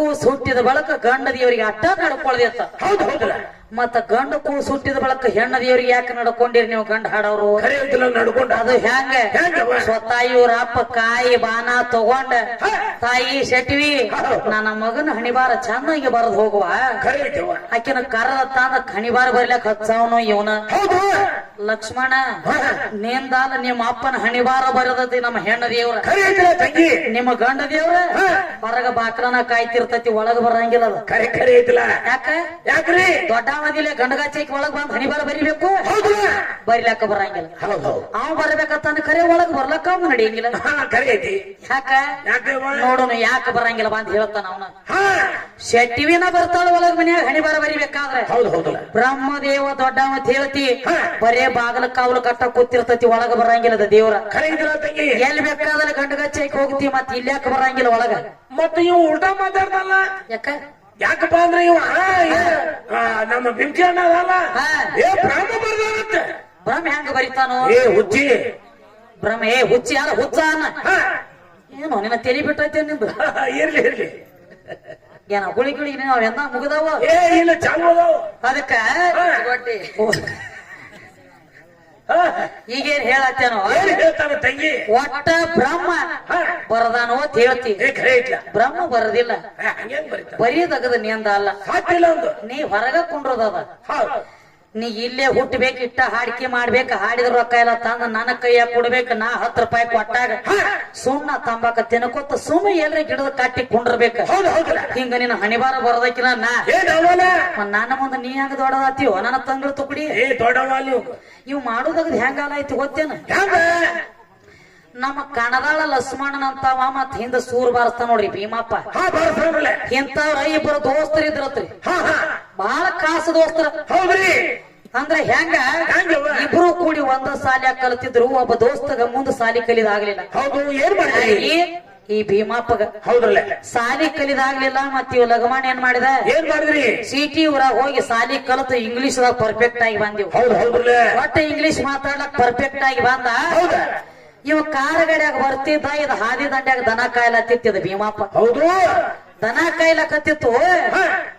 ಕೂಸು ಹುಟ್ಟಿದ ಬಳಕ ಗಂಡ ದೇವರಿಗೆ ಅಟ್ಟ ನಡ್ಕೊಳ್ದಿತ್ತ. ಹೌದು ಹೌದಲ್ಲ. ಮತ್ತ ಗಂಡ ಕೂಸು ಹುಟ್ಟಿದ ಬಳಕ ಹೆಣ್ಣ ದೇವರಿಗೆ ಯಾಕೆ ನಡ್ಕೊಂಡಿರಿ ನೀವು ಗಂಡ ಹಾಡೋರು? ನಡ್ಕೊಂಡ ಅದು ಹೆಂಗ ಸ್ವತಃ ಇವ್ರ ಅಪ್ಪ ಕಾಯಿ ಬಾನ ತಗೊಂಡ ತಾಯಿ ಶೆಟ್ವಿ ನನ್ನ ಮಗನ ಹಣಿಬಾರ ಚೆನ್ನಾಗಿ ಬರದ್ ಹೋಗುವ ಆಕಿನ ಕರದ ತಾಂದ ಹಣಿಬಾರ ಬರ್ಲಕ್ ಹಚ್ಚವನು ಇವನ. ಲಕ್ಷ್ಮಣ ನಿಂದಾಲ ನಿಮ್ಮ ಅಪ್ಪನ ಹಣಿಬಾರ ಬರದತಿ ನಮ್ಮ ಹೆಣ್ಣ ದೇವ್ರ. ನಿಮ್ಮ ಗಂಡ ದೇವ್ರ ಹೊರಗ ಬಾಕ್ಲನ ಕಾಯ್ತಿರ್ತತಿ, ಒಳಗ ಬರಂಗಿಲ್ಲ ಅದು. ಯಾಕ ಯಾಕ್ರಿ ದೊಡ್ಡವದಿಲ್ಲ ಗಂಡಗಾಚೈಕ್ ಒಳಗ್ ಬಂದ್ ಹಣಿಬಾರ ಬರಿಬೇಕು, ಬರಿಲಾಕ ಬರಂಗಿಲ್ಲ. ಅವ್ ಬರ್ಬೇಕಂತ ಖರೆ ಒಳಗ್ ಬರ್ಲಕ್ಕ ಅವ್ನು ನಡೆಯಂಗಿಲ್ಲ. ಯಾಕ ನೋಡೋಣ ಯಾಕ ಬರಂಗಿಲ್ಲ ಬಂದ್ ಹೇಳ್ತಾನ ಅವನ. ಶೆಟ್ಟಿವಿನ ಬರ್ತಾಳ ಒಳಗ್ ಮನ್ಯಾಗ ಹಣಿಬಾರ ಬರಿಬೇಕಾದ್ರೆ. ಬ್ರಹ್ಮದೇವ ದೊಡ್ಡವ ಅಂತ ಹೇಳ್ತಿ, ಬರೇ ಬಾಗಲ ಕಾವಲು ಕಟ್ಟ ಕೂತಿರ್ತತಿ, ಒಳಗ ಬರಂಗಿಲ್ಲದ ದೇವ್ರ. ಎಲ್ಲಿ ಬೇಕಾದ್ರೆ ಗಂಡಗಚ್ಚೈಕ್ ಹೋಗ್ತಿ, ಮತ್ ಇಲ್ಯಾಕ ಬರಂಗಿಲ್ಲ ಒಳಗ. ಮತ್ತೆ ಇವ್ ಉಲ್ಟಾ ಮಾತಾಡ್ದಲ್ಲ ಯಾಕ? ಯಾಕಪ್ಪ ಅಂದ್ರೆ ಇವ ನಮ್ಮ ಬಿಂಕಿ ಅಣ್ಣ ಅದಲ್ಲ, ಬ್ರಹ್ಮ ಬರ್ದಾನಂತೆ. ಬ್ರಹ್ಮ ಹೆಂಗ ಬರಿತಾನೋ? ಹುಚ್ಚಿ ಬ್ರಹ್ಮ ಹುಚ್ಚಿ ಅಲ್ಲ, ಹುಚ್ಚ ಅನ್ನ. ಏನು ನಿನ್ನ ತೆಲಿ ಬಿಟ್ಟೈತೆ ನಿಂದು? ಇರ್ಲಿ ಇರ್ಲಿ, ಏನ ಗುಳಿ ಗುಳಿ ನಾವೆಂದ ಮುಗಿದಾವ? ಇಲ್ಲ ಚಾಲು ಅದಕ್ಕ ಈಗೇನ್ ಹೇಳತ್ತೇನೋ ಹೇಳ್ತಾನ ತಂಗಿ. ಒಟ್ಟ ಬ್ರಹ್ಮ ಬರದಾನೋ ಅಂತ ಹೇಳ್ತಿ. ಬ್ರಹ್ಮ ಬರದಿಲ್ಲ, ಬರೀದಗದ ನಿಂದ ಅಲ್ಲ, ನೀ ಹೊರಗ ಕುಂಡ್ರದದ. ನೀ ಇಲ್ಲೇ ಹುಟ್ಟಬೇಕು, ಇಟ್ಟ ಹಾಡಿಕೆ ಮಾಡ್ಬೇಕು, ಹಾಡಿದ್ರ ರೊಕ್ಕ ಎಲ್ಲ ತಂದ ನನ್ನ ಕೈಯಾಗ ಕೊಡ್ಬೇಕು. ನಾ 10 ರೂಪಾಯಿ ಕೊಟ್ಟಾಗ ಸುಣ್ಣ ತಂಬಾಕ ತಿನ್ಕೋತ ಸುಮ್ಮ ಎಲ್ರ ಗಿಡದ ಕಟ್ಟಿ ಕುಂಡ್ರಬೇಕ. ಹಿಂಗ ನಿನ್ನ ಹಣಿಬಾರ ಬರದಕ್ಕಿಲ್ಲ. ನನ್ನ ಮುಂದೆ ನೀ ಹೆಂಗ ದೊಡ್ಡದಾತೀವೋ ನನ್ನ ತಂಗಳ ತುಕಡಿ. ಇವ್ ಮಾಡೋದಾಗದ್ ಹೆಂಗಾಲ ಐತಿ ಗೊತ್ತೇನ? ನಮ್ಮ ಕಣದಾಳ ಲಕ್ಷ್ಮಣನಂತವ ಮತ್ ಹಿಂದ ಸೂರ್ ಬಾರಿಸ್ತಾ ನೋಡ್ರಿ ಭೀಮಪ್ಪ. ಇಂಥವ್ರ ಇಬ್ಬರು ದೋಸ್ತರು ಇದ್ರತ್ರಿ, ಬಹಳ ಕಾಸ ದೋಸ್ತರ. ಅಂದ್ರ ಹೆಂಗ ಇಬ್ರು ಕೂಡಿ ಒಂದ ಸಾಲಿಯಾಗ ಕಲ್ತಿದ್ರು. ಒಬ್ಬ ದೋಸ್ತಗ ಮುಂದ ಸಾಲಿ ಕಲಿದಾಗ್ಲಿಲ್ಲ. ಈ ಭೀಮಪ್ಪಗ ಸಾಲಿ ಕಲಿದಾಗ್ಲಿಲ್ಲ. ಮತ್ ಇವ್ ಲಗಮಾನ್ ಏನ್ ಮಾಡಿದ, ಸಿಟಿ ಊರಾಗ ಹೋಗಿ ಸಾಲಿ ಕಲಿತು ಇಂಗ್ಲಿಷ್ ದಾಗ ಪರ್ಫೆಕ್ಟ್ ಆಗಿ ಬಂದಿವ್. ಒಟ್ಟ ಇಂಗ್ಲಿಷ್ ಮಾತಾಡ್ಲಕ್ ಪರ್ಫೆಕ್ಟ್ ಆಗಿ ಬಂದ. ಇವ ಕಾರ್ ಗಡಿಯಾಗ ಬರ್ತಿದ್ದ, ಇದು ಹಾದಿ ದಂಡ್ಯಾಗ ದನ ಕಾಯ್ಲತ್ತಿತ್ತಿದ ಭೀಮಪ್ಪ. ದನ ಕಾಯ್ಲಕತ್ತಿತ್ತು.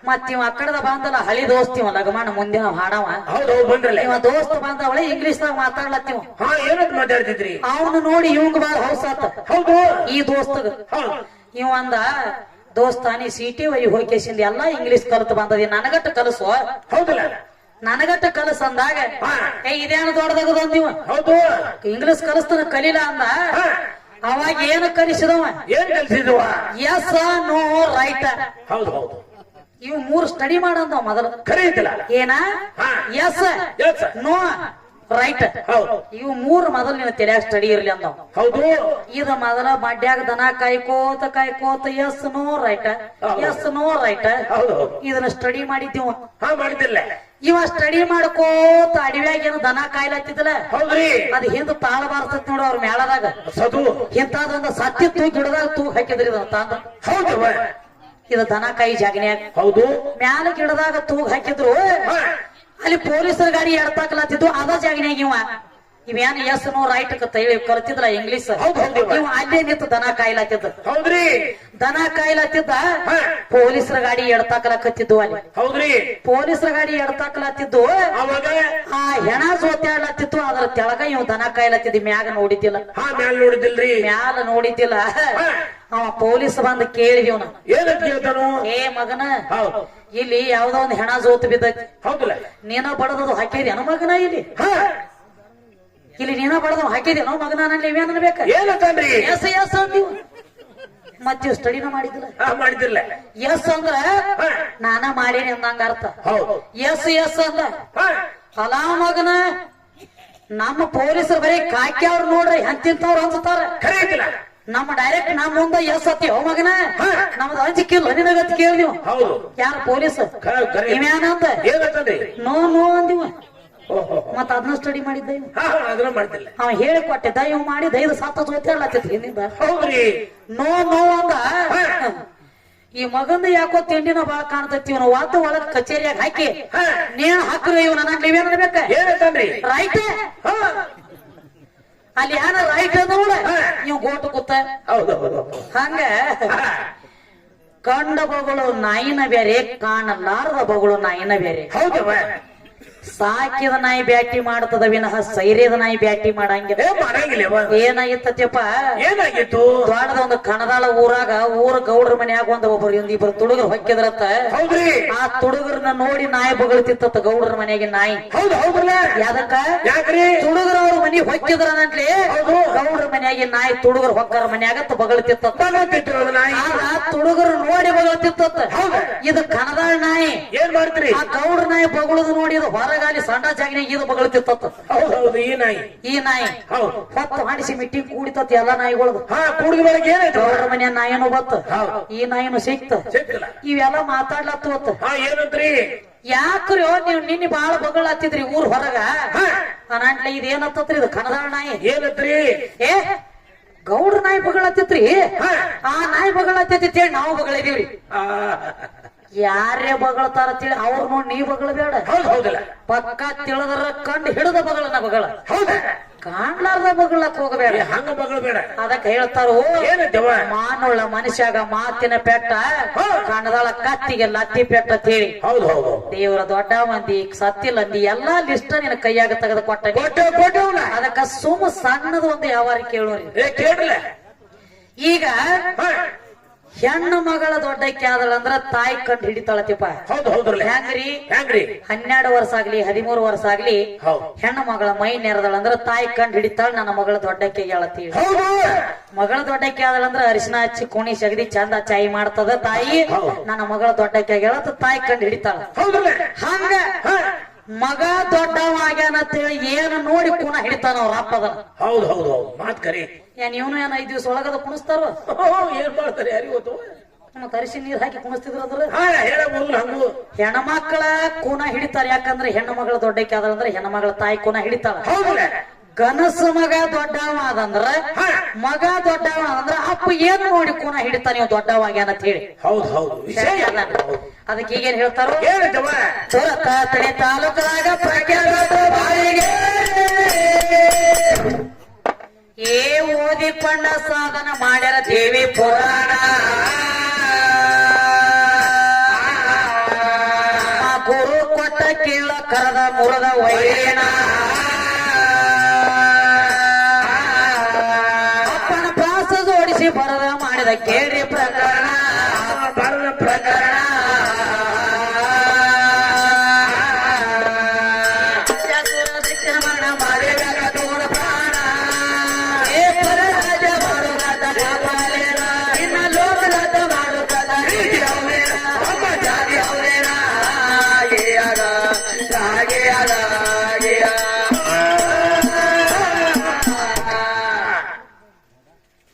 ಮತ್ ಇವ ಅಕ್ಕಡದ ಬಂದಲ್ಲ ಹಳಿ ದೋಸ್ತ್ ಇವ ಲಗಮಾನ ಮುಂದಿನ ಹಾಡವ. ಇವ ದೋಸ್ತ್ ಬಂದವಳೆ ಇಂಗ್ಲಿಷ್ ದಾಗ ಮಾತಾಡ್ಲತ್ತಿವ. ಅವನು ನೋಡಿ ಇವಂಗ ಬಾಳ ಹೌಸಾತ ಈ ದೋಸ್ತಗ. ಇವ ಅಂದ, ದೋಸ್ತ ನೀ ಸಿಟಿ ವೈ ಹೋಗಿಸಿಂದ ಎಲ್ಲಾ ಇಂಗ್ಲಿಷ್ ಕಲಿತು ಬಂದದಿ, ನನಗಟ್ಟ ಕಲಸು. ನನಗಟ್ಟ ಕಲಸ ಅಂದಾಗ, ಇದೇನು ದೊಡ್ಡದಾಗದ ಇವ ಇಂಗ್ಲಿಷ್ ಕಲಿಸ್ತಾನ ಕಲೀಲ ಅಂದ. ಅವಾಗ ಏನು ಕಲಿಸಿದವ? S no right. ಇವ್ 3 ಸ್ಟಡಿ ಮಾಡಂದ ಮೊದಲು. ಏನ? Yes no right. ಇವು 3 ಮೊದಲು ನಿನ್ನ ತಲೆಯಾಗ ಸ್ಟಡಿ ಇರ್ಲಿ ಅಂದವ್. ಇದು ಮೊದಲ ಮಡ್ಯಾಗ ದನ ಕಾಯ್ಕೋತ ಕಾಯ್ಕೋತ yes no right, yes no right ಇದನ್ನ ಸ್ಟಡಿ ಮಾಡಿದ್ದೀವ. ಇವ ಸ್ಟಡಿ ಮಾಡ್ಕೋತ ಅಡವ್ಯಾಗ ಏನು ದನ ಕಾಯ್ಲತ್ತಿದ್ದಲ್ಲ, ಅದ್ ಹಿಂದ ತಾಳ ಬಾರ್ತತ್ ನೋಡು ಅವ್ರ ಮೇಳದಾಗ. ಇಂತದೊಂದು ಸತ್ಯ ತೂಗ್ ಗಿಡದಾಗ ತೂಗ್ ಹಾಕಿದ್ರಿ ತಂದ. ಇದು ದನ ಕಾಯಿ ಜಾಗನ್ಯಾಗ ಮ್ಯಾಲ ಗಿಡದಾಗ ತೂಗ್ ಹಾಕಿದ್ರು. ಅಲ್ಲಿ ಪೊಲೀಸರ ಗಾಡಿ ಎಡ್ತಾಕಲತ್ತಿದ್ದು ಅದ ಜಾಗನ್ಯಾಗ ಇವೇನ್ ಎಸ್ ನೋ ರೈಟ್ ಕಲ್ತಿದ್ರ ಇಂಗ್ಲಿಷ್. ಇವ್ ಅಲ್ಲೇ ನಿಂತು ದನ ಕಾಯ್ಲತ್ತಿದ್ದ. ದನ ಕಾಯ್ಲತ್ತಿದ್ದ, ಪೊಲೀಸರ ಗಾಡಿ ಎಡ್ತಾಕಲಕತ್ತಿದ್ದು. ಅಲ್ಲಿ ಪೊಲೀಸರ ಗಾಡಿ ಎಡ್ತಾಕಲತ್ತಿದ್ದು. ಆ ಹೆಣ ಸೋತ್ಯಾಡ್ಲತ್ತಿತ್ತು, ಅದ್ರ ತೆಳಗ ಇವ್ ದನ ಕಾಯ್ಲತ್ತಿದ್ದ. ಮ್ಯಾಗ ನೋಡಿದ್ದಿಲ್ಲ, ಮ್ಯಾಲ ನೋಡಿದ್ದಿಲ್ಲ. ಅವ ಪೊಲೀಸ್ ಬಂದ್ ಕೇಳಿದಿವ್ನ, ಏ ಮಗನ ಇಲ್ಲಿ ಯಾವ್ದೋ ಒಂದ್ ಹೆಣ ಜೋತ್ ಬಿದ್ದೈತಿ, ನೀನ ಬಡದದು ಹಾಕಿದ್ಯಾನ ಮಗನ? ಇಲ್ಲಿ ನೀನ ಬಡದವ್ ಹಾಕಿದ್ಯಾನೋ ಮಗನ? ನನ್ನ ಇವೇನ್ ಅನ್ಬೇಕ? ಎಸ್ ಎಸ್ ಅಂತೀವ. ಮತ್ತೆ ಸ್ಟಡಿನ ಮಾಡಿದಿಲ್ಲ. ಎಸ್ ಅಂದ್ರ ನಾನ ಮಾಡೇನಿ ಅಂದಂಗ ಅರ್ಥ. ಎಸ್ ಎಸ್ ಅಂದ ಅಲಾ ಮಗನ, ನಮ್ಮ ಪೊಲೀಸರು ಬರೀ ಕಾಕಿ ಅವ್ರು ನೋಡ್ರಿ ಎಂತಿಂತವ್ರು ಅನ್ಸ್ತಾರ. ನಮ್ಮ ಡೈರೆಕ್ಟ್ ನಮ್ಮ ಮುಂದ ಎಸ್ ಹತ್ತಿವ ಮಗನ, ನಮ್ದು ಅಂಜಿಕಿಲ್ಲ ನಿನಗತ್ ಕೇಳಿದೀವ. ಯಾರ ಪೊಲೀಸ್ ಇವ್ಯಾನಂದ ನೋ ನೋ ಅಂದಿವ. ಮತ್ತ ಅದನ್ನ ಸ್ಟಡಿ ಮಾಡಿದ್ದ ಅವ ಹೇಳಿ ಕೊಟ್ಟಿದ್ದ. ಇವ್ ಮಾಡಿದ 5 7 ಜೊತೆ ಹಿಂದಿಂದ ನೋ ನೋ ಅಂದ. ಈ ಮಗಂದ ಯಾಕೋ ತಿಂಡಿನ ಬಾಳ ಕಾಣ್ತೈತಿ. ಇವನು ವಾದ ಒಳಗ್ ಕಚೇರಿಯಾಗ ಹಾಕಿ ನೀನ್ ಹಾಕ್ರಿ ಇವ್ ನನಗ್ ನೀವೇನ್ ಅನ್ಬೇಕ? ರೈಟ್. ಅಲ್ಲಿ ಯಾರ ರೈಟ್ ಅಂದ ನೋಡ, ಇವ್ ಗೋಟು ಕೂತ ಹಂಗ ಕಂಡ ಬಗಳು ನಾಯಿನ ಬೇರೆ, ಕಾಣಲಾರದ ಬಗಳು ನಾಯಿನ ಬೇರೆ. ಹೌದವ. ಸಾಕಿದ ನಾಯಿ ಬ್ಯಾಟಿ ಮಾಡ್ತದ ವಿನಃ ಸೈರ್ಯದ ನಾಯಿ ಬ್ಯಾಟಿ ಮಾಡಂಗಿಲ್ಲ. ಮಾಡಂಗಿಲ್ಲ. ಏನಾಗಿತ್ತಪ್ಪ, ಏನಾಗಿತ್ತು? ದೊಡ್ಡದ ಒಂದು ಕಣದಾಳ ಊರಾಗ ಊರ ಗೌಡ್ರ ಮನ್ಯಾಗ ಇಬ್ಬರು ತುಡುಗರು ಹೊಕ್ಕಿದ್ರತ್ತ. ಹೌದ್ರಿ. ಆ ತುಡುಗರನ್ನ ನೋಡಿ ನಾಯಿ ಬಗಳ್ತಿತ್ತ ಗೌಡ್ರ ಮನೆಯಾಗ ನಾಯಿ. ಹೌದು ಹೌದ್ರಲ್ಲ. ಯಾದಕ್ಕ? ಯಾಕ್ರಿ? ತುಡುಗರ ಅವ್ರ ಮನಿ ಹೊಕ್ಕಿದ್ರನಂತ್ಲಿ ಗೌಡ್ರ ಮನ್ಯಾಗ ನಾಯಿ ತುಡುಗರು ಹೊಕ್ಕರ ಮನ್ಯಾಗ ಬಗಳ್ತಿತ್ತ. ನಾಯಿ ತುಡುಗರು ನೋಡಿ ಬಗಳ್ತಿತ್ತ. ಇದು ಕಣದಾಳ ನಾಯಿ. ಏನ್ ಮಾಡ್ತೀರಿ? ಆ ಗೌಡ್ರ ನಾಯಿ ಬಗಳುದು ನೋಡಿ ಇದು ಹೊರಗಾಲಿ ಸಣ್ಣ ಜಾಗಿನಾಗ ಇದು ಬಗಳ್ತಿತ್ತ. ಹೌದು. ಈ ನಾಯಿ ಹೊತ್ತು ಹಾಡಿಸಿ ಮಿಟ್ಟಿ ಕೂಡಿತತ್ ಎಲ್ಲಾ ನಾಯಿಗಳು. ಕೂಡಿದ ಬೆಳಗ್ಗೆ ಏನಾಯ್ತು? ಗೌಡ್ರ ಮನೆಯ ನಾಯಿನೂ ಬತ್ತ, ಈ ನಾಯಿನೂ ಸಿಕ್ತ. ಇವೆಲ್ಲ ಮಾತಾಡ್ಲತ್ತವತ್ತ. ಏನಂತ್ರಿ? ಯಾಕ್ರಿ ನೀವು ನಿನ್ನೆ ಬಾಳ ಬಗಳತ್ತಿದ್ರಿ ಊರ್ ಹೊರಗ ಅನಾಟ್ಲ ಇದೇನತ್ತತ್ರಿ? ಇದು ಕಣದಾಳ ನಾಯಿ. ಏನತ್ರಿ? ಏ ಗೌಡ್ರ ನಾಯಿ ಬಗಳತ್ತಿತ್ರಿ. ಆ ನಾಯಿ ಬಗಳತ್ತೇಳಿ ನಾವು ಬಗಳಿದೀವ್ರಿ. ಯಾರೇ ಬಗಳತಾರ ತಿಳಿ ಅವ್ರು ನೋಡಿ ನೀವ್ ಬಗಳ ಬೇಡ. ಹೌದಲ್ಲ. ಪಕ್ಕ ತಿಳಿದ್ರ ಕಂಡು ಹಿಡಿದ ಬಗಳನ ಬಗಳ. ಹೌದ. ಕಾಣ್ಲಾರ್ದ ಬಗಳಕ್ ಹೋಗಬೇಡ. ಹಂಗ ಬಗಳ ಬೇಡ. ಅದಕ್ಕೆ ಹೇಳ್ತಾರೋ, ಮಾನುಳ್ಳ ಮನುಷ್ಯಾಗ ಮಾತಿನ ಪೆಟ್ಟ, ಕಣದಾಳ ಕತ್ತಿಗೆ ಲತ್ತಿ ಪೆಟ್ಟ ಅಂತೇಳಿ. ಹೌದು ಹೌದು. ದೇವರ ದೊಡ್ಡ ಮಂದಿ ಸತ್ತಿಲ್ಲ ಅಂದಿ ಎಲ್ಲಾ ಲಿಸ್ಟ್ ನಿನ್ನ ಕೈಯಾಗ ತೆಗೆದು ಕೊಟ್ಟ. ಅದಕ್ಕ ಸುಮ್ಮ ಸಣ್ಣದ ಒಂದು ಯಾವಾರ ಕೇಳೋರಿ. ಕೇಳಲ್ಲ. ಈಗ ಹೆಣ್ಣು ಮಗಳ ದೊಡ್ಡಕ್ಕೆ ಆದಳಂದ್ರ ತಾಯಿ ಕಂಡು ಹಿಡಿತಾಳತಿಪ್ಪ. ಹೌದು ಹೌದ್ರಲ್ಲ. ಹೆಂಗ್ರಿ 12 ವರ್ಷ ಆಗ್ಲಿ 13 ವರ್ಷ ಆಗ್ಲಿ ಹೆಣ್ಣು ಮಗಳ ಮೈ ನೆರೆದಳಂದ್ರ ತಾಯಿ ಕಂಡು ಹಿಡಿತಾಳ. ನನ್ನ ಮಗಳ ದೊಡ್ಡಕ್ಕೆ ಹೇಳತ್ತೀವಿ. ಮಗಳ ದೊಡ್ಡಕ್ಕೆ ಆದಳಂದ್ರ ಅರಿಶಿನ ಹಚ್ಚಿ ಕುಣಿ ಸಗದಿ ಚಂದ ಚಾಯಿ ಮಾಡ್ತದ ತಾಯಿ. ನನ್ನ ಮಗಳ ದೊಡ್ಡಕ್ಕೆ ಹೇಳತ್ತ ತಾಯಿ ಕಂಡು ಹಿಡಿತಾಳ. ಹಂಗ ಮಗ ದೊಡ್ಡವಾಗ್ಯಾನಂತೇಳಿ ಏನು ನೋಡಿ ಕುಣ ಹಿಡಿತಾನ ಅವ್ರ ಅಪ್ಪದ. ಹೌದು ಹೌದು ಹೌದು. ಮಾತ್ ಕರಿ. ಇವನು ಏನ್ 5 ದಿವಸ ಒಳಗದ ಕುಣಿಸ್ತಾರ. ಏನ್ ಮಾಡ್ತಾರೆ ಯಾರಿಗೊತ್ತು? ಮತ್ತ ಅರಿಶಿ ನೀರ್ ಹಾಕಿ ಕುಣಿಸ್ತಿದ್ರು ಅಂದ್ರ ಹಂಗು ಹೆಣ್ಮಕ್ಳ ಕೂನ ಹಿಡಿತಾರ. ಯಾಕಂದ್ರೆ ಹೆಣ್ಣು ಮಗಳ ದೊಡ್ಡಕ್ಕೆ ಆದಂದ್ರ ಹೆಣ್ಣು ಮಗಳ ತಾಯಿ ಕೂನ ಹಿಡಿತಾಳ. ಗನಸು ಮಗ ದೊಡ್ಡವ ಆದಂದ್ರ ಮಗ ದೊಡ್ಡವ ಆದಂದ್ರ ಅಪ್ಪ ಏನ್ ನೋಡಿ ಕೂನ ಹಿಡಿತಾನ ನೀವು ದೊಡ್ಡವಾಗ್ಯಾನ ಅಂತ ಹೇಳಿ. ಹೌದು ಹೌದು. ಅದಕ್ಕೆ ಈಗೇನ್ ಹೇಳ್ತಾರೋ, ತಳಿ ತಾಲೂಕದಾಗ ಪ್ರಖ್ಯಾತ ಬಾಯಿಗೆ ಏ ಓದಿಕೊಂಡ ಸಾಧನ ಮಾಡ್ಯಾರ ದೇವಿ ಪುರಾಣ. ಗುರು ಕೊಟ್ಟ ಕೀಳ ಕರದ ಮುರದ ವೈರೇಣ. ಅಪ್ಪನ ಪ್ರಾಸ ಜೋಡಿಸಿ ಬರದ ಮಾಡಿದ ಕೇಳಿ ಪ್ರಕರಣ. ಬರದ ಪ್ರಕರಣ.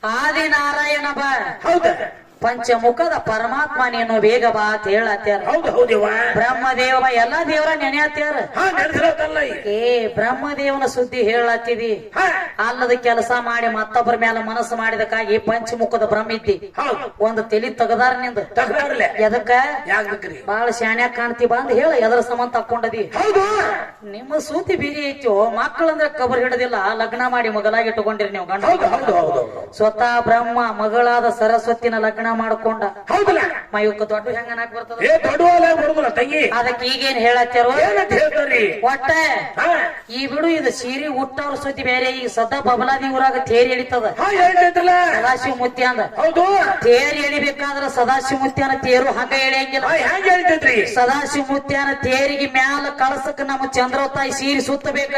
ಆದಿನಾರಾಯಣ ಬಾ. ಹೌದ. ಪಂಚಮುಖದ ಪರಮಾತ್ಮ ನೀನು ಬೇಗ ಬಾ ಅಂತ ಹೇಳತ್ಯಾರ. ಹೌದು ಹೌದಿವ. ಬ್ರಹ್ಮದೇವ ಎಲ್ಲಾ ದೇವರ ನೆನೆಯತ್ಯಾರ. ಏ ಬ್ರಹ್ಮದೇವನ ಸುದ್ದಿ ಹೇಳತ್ತಿದಿ. ಅಲ್ಲದ ಕೆಲಸ ಮಾಡಿ ಮತ್ತೊಬ್ಬರ ಮೇಲೆ ಮನಸ್ಸು ಮಾಡಿದಕ್ಕಾಗಿ ಪಂಚಮುಖದ ಬ್ರಹ್ಮ ಇದ್ದಿ. ಒಂದು ತಲಿ ತಗದಾರ ನಿಂದ. ಎದಕ್ಕ? ಬಾಳ ಶಾಣ್ಯಾಗ ಕಾಣ್ತಿ ಬಂದ್ ಹೇಳ ಎದರ ಸಂಬಂಧ ತಕ್ಕೊಂಡದಿ. ನಿಮ್ಮ ಸುದ್ದಿ ಬೀರಿ ಐತಿ. ಮಕ್ಕಳಂದ್ರೆ ಕಬರ್ ಹಿಡದಿಲ್ಲ, ಲಗ್ನ ಮಾಡಿ ಮಗಲಾಗಿ ಇಟ್ಟುಕೊಂಡಿರಿ ನೀವು ಗಂಡ. ಸ್ವತಃ ಬ್ರಹ್ಮ ಮಗಳಾದ ಸರಸ್ವತಿನ ಲಗ್ನ ಮಾಡ್ಕೊಂಡ. ಹೌದಲ್ಲ. ಮಯುಕ್ಕ ದೊಡ್ಡ ಹೆಂಗನಾಕ್ ಬರ್ತದ? ತಂಗಿ. ಅದಕ್ಕೆ ಈಗೇನ್ ಹೇಳತ್ತಾರೋ, ಒಟ್ಟ ಈ ಬಿಡು ಇದು ಸೀರಿ ಹುಟ್ಟವ್ರ ಸುದ್ದಿ ಬೇರೆ. ಈಗ ಸದಾ ಬಬಲಾದಿ ಊರಾಗ ತೇರಿ ಎಳಿತದ. ಸದಾಶಿವ ಮುತ್ಯ ಅಂದ. ತೇರಿ ಎಳಿಬೇಕಾದ್ರ ಸದಾಶಿವ ಮುತ್ಯನ ತೇರು ಹಂಗ ಎಳಿಯಂಗಿಲ್ಲ. ಸದಾಶಿವ ಮುತ್ಯನ ತೇರಿಗೆ ಮ್ಯಾಲ ಕಳಸಕ್ ನಮ್ಮ ಚಂದ್ರತಾಯಿ ಸೀರಿ ಸುತ್ತಬೇಕ.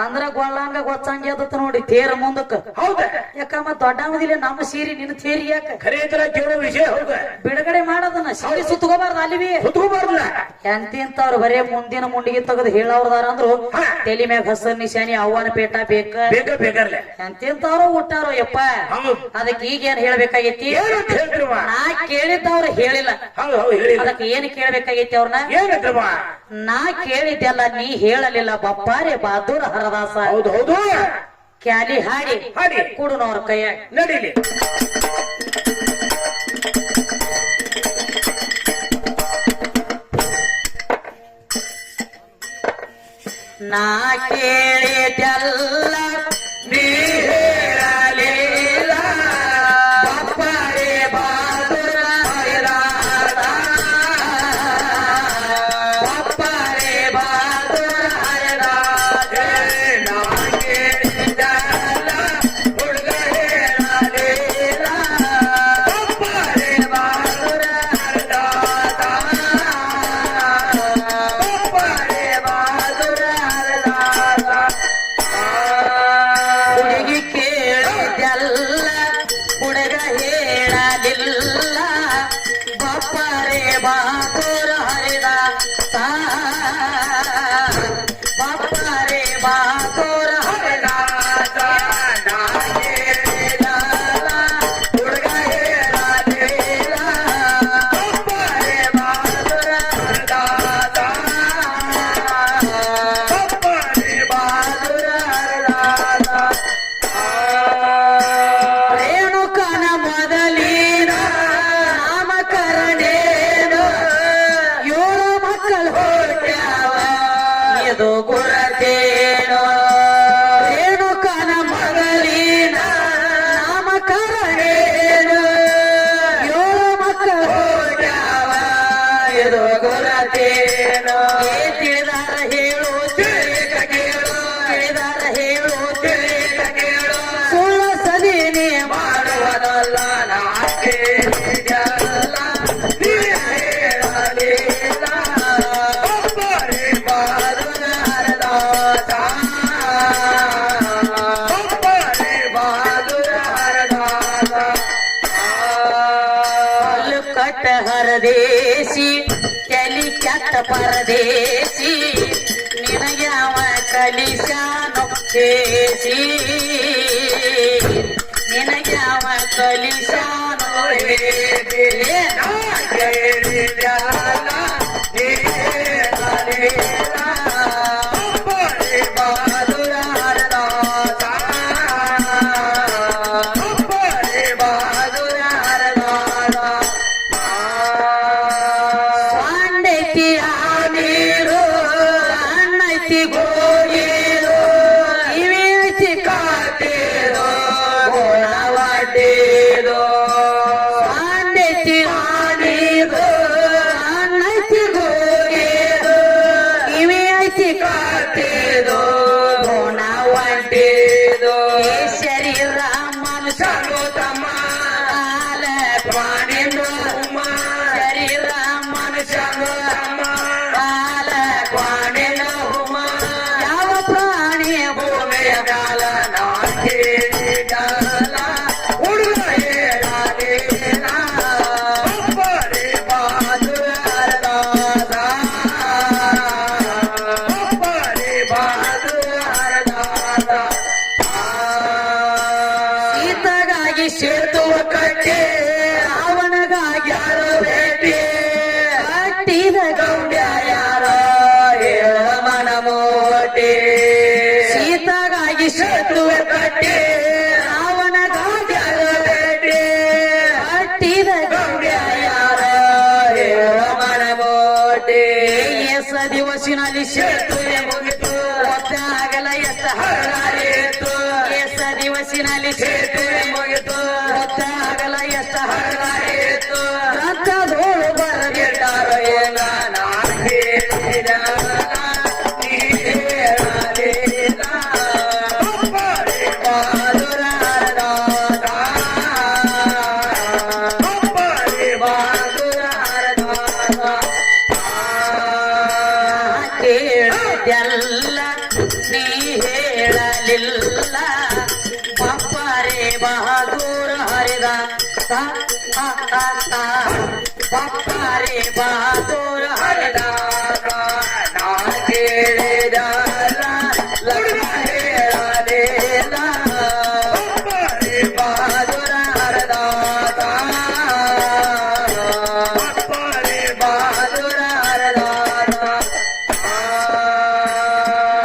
ಅಂದ್ರ ಗೊಳ್ಳಂಗ ಗೊತ್ತಂಗೆ ಅದತ್ತ ನೋಡಿ ತೇರ ಮುಂದಕ್ಕ. ಯಾಕಮ್ಮ ದೊಡ್ಡಮದಿಲ್ಲ ನಮ್ಮ ಸೀರಿ ನಿನ್ನ ತೇರಿ ಯಾಕ ಕೇಳೋ ವಿಷಯ. ಬಿಡುಗಡೆ ಮಾಡೋದನ್ನ ಸೀರಿ ಸುತ್ತಕೋಬಾರ್ದು. ಅಲ್ಲಿ ಎಂತಿಂತವ್ರು ಬರೇ ಮುಂದಿನ ಮುಂಡಿಗೆ ತೆಗೆದು ಹೇಳವ್ರದಾರ ಅಂದ್ರು ತಲೆ ಮ್ಯಾಗ ಹಸರ್ ನಿಶಾನಿ ಅವ್ವನ ಪೇಟ ಬೇಕ. ಎಂತಿಂತವ್ರು ಹುಟ್ಟಾರೋ ಯಪ್ಪ. ಅದಕ್ಕೆ ಈಗೇನ್ ಹೇಳ್ಬೇಕಾಗೈತಿ? ನಾ ಕೇಳಿದ್ದವ್ರು ಹೇಳಿಲ್ಲ. ಅದಕ್ಕೆ ಏನ್ ಕೇಳ್ಬೇಕಾಗೈತಿ ಅವ್ರನ್ನ? ನಾ ಕೇಳಿದ್ದೆಲ್ಲ ನೀ ಹೇಳಲಿಲ್ಲ ಬಪ್ಪಾರೆ ಬಹದ್ದೂರ ಹರದಾಸ. ಕ್ಯಾಲಿ ಹಾಡಿ ಕೂಡುನವ್ರ ಕೈಯಾಗ ನಡೀಲಿ. ನಾ ಕೇಳಿದೆಲ್ಲ ನೀ ಹೇಳಲಿಲ್ಲ ಬಪ್ಪಾರೆ ಬಹದ್ದೂರ ಹರದಾಸ. ಬಾಪರೆ ಬಹಾದೂರ ಹರಿದಾಸ ಬಾಪರೆ ಬಹಾದೂರ ಹರಿದಾಸ ಹುಡುಗ ಹೇಳಲಿಲ್ಲ ಬಾಪರೆ ಬಹಾದೂರ ಹರಿದಾಸ ಬಾಪರೆ ಬಹಾದೂರ ಹರಿದಾಸ ರೇಣುಕನ ಮೊದಲಿನ ನಾಮಕರಣೇನು ಏಳು ಮಕ್ಕಳು ಹುಟ್ಟ್ಯಾವ ಇದು ಗುರತೇನು ರೇಣುಕನ ಮೊದಲಿನ ನಾಮಕರಣೇನು ಏಳು ಮಕ್ಕಳು ಹುಟ್ಟ್ಯಾವ ಇದು ಗುರತೇನು ತಿಳಿದಾರ ಹೇಳು ತಿಳಿದ ಕೇಳು ತಿಳಿದಾರ ಹೇಳು ತಿಳಿದ ಕೇಳು ಸುಳ್ಳ ಸದೀನಿ ಮಾಡುವುದಲ್ಲ ನಾಕೆ ಕಟ್ಟ ಹರದೇಶಿ ತಲಿ ಕೆಟ್ಟ ಪರದೇಶಿ ನಿನಗೆ ಅವ ಕಲಿಸಾನು ಹೇಸಿ ನಿನಗೆ ಅವ ಕಲಿಸಾನು ಸ್ವಾಂಡೈತಿ ಆ ನೀರು ಅಣ್ಣೈತಿ ಗೋಗಿರು ಇವಿ ಐತಿ ಕಾಟೇರು ಗೋಣವಾಡೇರು ಸ್ವಾಂಡೈತಿ ಆ ನೀರು ಅಣ್ಣೈತಿ ಗೋಗಿರು ಇವಿ ಐತಿ ಕಾಟೇರು ಗೋಣವಾಡೇರು ಶರೀರ ಮನುಷ್ಯನು ತಮ್ಮ ಆಲ ಪ್ರಾಣಿಂದು ಶರೀರ ಮನುಷ್ಯನು ತಮ್ಮ ಕಾಲ ಕ್ವಾಣಿನ ಹುಮ ಯಾವ ಪ್ರಾಣಿ ಭೂಮಿಯ ಕಾಲ ನಾಕೆ ಕಾಲ ಹುಡುಗ ಹೇಳಲಿಲ್ಲ ಬಾಪರೆ ಬಹಾದೂರ ಹರಿದಾಸ ಬಾಪರೆ ಬಹಾದೂರ ಹರಿದಾಸ ಸೀತೆಗಾಗಿ ಸೇತುವ ಕಟ್ಟಿ ರಾವಣಗಾಗಿ ಯಾರು ಭೇಟಿ ಕಟ್ಟಿದ ಗೌಡ್ಯ ಯಾರೋ ಹೇಳ ಮನಮೋಟಿ ಸೀತೆಗಾಗಿ ಸೇತುವೆ ಕಟ್ಟಿ ರಾವಣಗಾಗಿ ಯಾರು ಭೇಟಿ ಕಟ್ಟಿದ ಗೌಡ್ಯ ಯಾರೋ ಹೇಳ ಮನಮೋಟಿ ಎಸ ದಿವಸಿನಲ್ಲಿ ಸೇತುವೆ ಮುಗಿತು ಒತ್ತಾಗಲ ಎತ್ತ ಹರಿತು ಎಸ ದಿವಸಿನಲ್ಲಿ ಸೇತುವೆ ಮುಗಿತು ಒತ್ತಾಗಲ ಎತ್ತ ಹರಿತು ರಥದೋಳು ಬರದಿಟ್ಟಾರ ಏನ ಬಹಾದೂರ ಹರಿದಾಸ ಬಾಪರೆ ಬಹಾದೂರ ಹರಿದಾಸ ಕೇಳಿದ್ದೆಲ್ಲ ನೀ ಹೇಳಲಿಲ್ಲ ಬಾಪರೆ ಬಹಾದೂರ ಹರಿದಾಸ ಬಾಪರೆ ಬಹಾದೂರ ಹರಿದಾಸ ನಾ ಕೇಳಿದಲ್ಲ ಲಗ್ನ ಹೇಳಲಿಲ್ಲ ಬಾಪರೆ ಬಹಾದೂರ ಹರಿದಾಸ ಬಾಪರೆ ಬಹಾದೂರ ಹರಿದಾಸ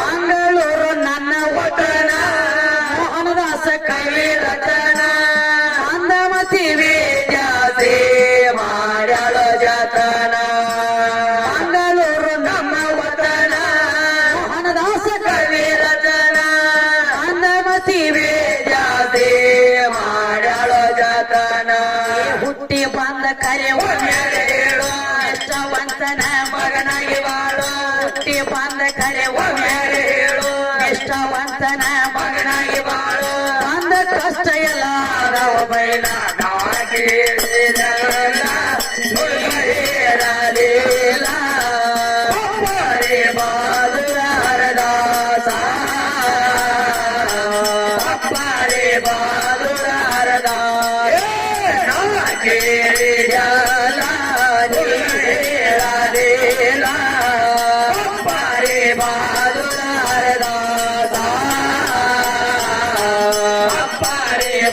ಮಂಗಳೂರು ನನ್ನ ವತನ ಮೋಹನದಾಸ ಕವಿ ರತನ ಮಂದಮತಿ ವಿದ್ಯಾಸೆ ಮಾಡ್ಯಾಳ ಜತನ ಮಂಗಳೂರು ನಮ್ಮ ವತನ ಮೋಹನದಾಸ ಕವಿ ರತನ ಮಂದಮತಿ ವಿದ್ಯಾಸೆ ಮಾಡ್ಯಾಳ ಜತನ ಹುಟ್ಟಿ ಬಂದ ಕರೆ ಒಮ್ಮೆಲೆ ಹೇಳು ಇಷ್ಟವಂತನ ಮಗನಾಗಿ ಬಾಳು ಹುಟ್ಟಿ ಬಂದ ಕರೆ ಒಮ್ಮೆಲೆ ಹೇಳು ಇಷ್ಟವಂತನ ಮಗನಾಗಿ ಬಾಳು ಬಂದ ಕಷ್ಟ ಎಲ್ಲ ಬೈಲ ನಾ ಕೇಳಿದಲ್ಲ ಹುಡುಗ ಹೇಳಲಿಲ್ಲ ಬಾಪರೆ ಬಹಾದೂರ ಹರಿದಾಸ ಬಾಪರೆ ಬಹಾದೂರ ಹರಿದಾಸ ನಾ ಕೇಳಿದಲ್ಲ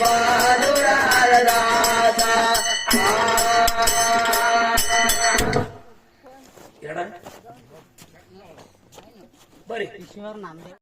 ಬಾಲುರಾರದಾಸ ಎಡ ಬರೀ